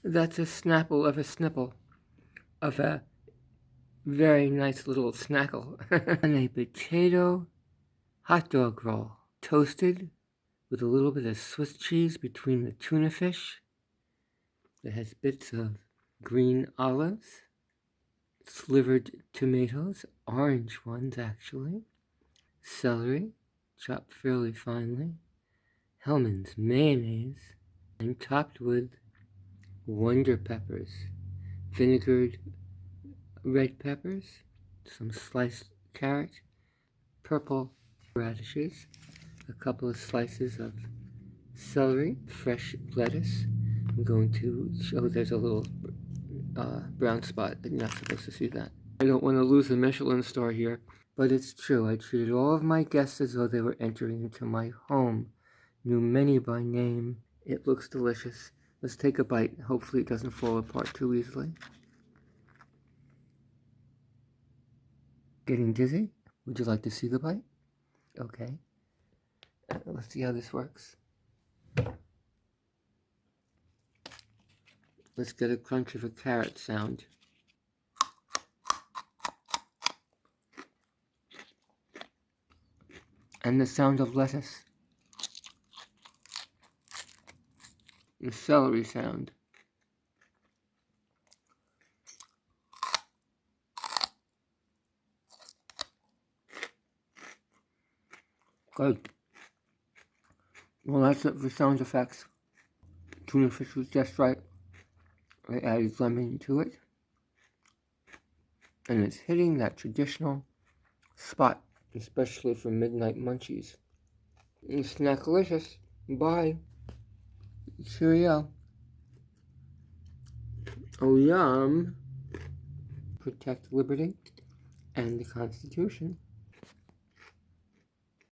That's a snapple of a snipple of a very nice little snackle. And a potato hot dog roll, toasted with a little bit of Swiss cheese between the tuna fish. It has bits of green olives, slivered tomatoes, orange ones actually, celery, chopped fairly finely, Hellmann's mayonnaise, and topped with wonder peppers, vinegared red peppers, some sliced carrot, purple radishes, a couple of slices of celery, fresh lettuce. I'm going to show there's a little brown spot. You're not supposed to see that. I don't want to lose the Michelin star here, but it's true. I treated all of my guests as though they were entering into my home. Knew many by name. It looks delicious. Let's take a bite. Hopefully it doesn't fall apart too easily. Getting dizzy? Would you like to see the bite? Okay. Let's see how this works. Let's get a crunch of a carrot sound. And the sound of lettuce. The celery sound. Good. Well, that's it for sound effects. Tuna fish was just right. I added lemon to it. And it's hitting that traditional spot, especially for midnight munchies. Snackalicious. Bye. Cheerio. Oh, yum. Protect liberty and the Constitution.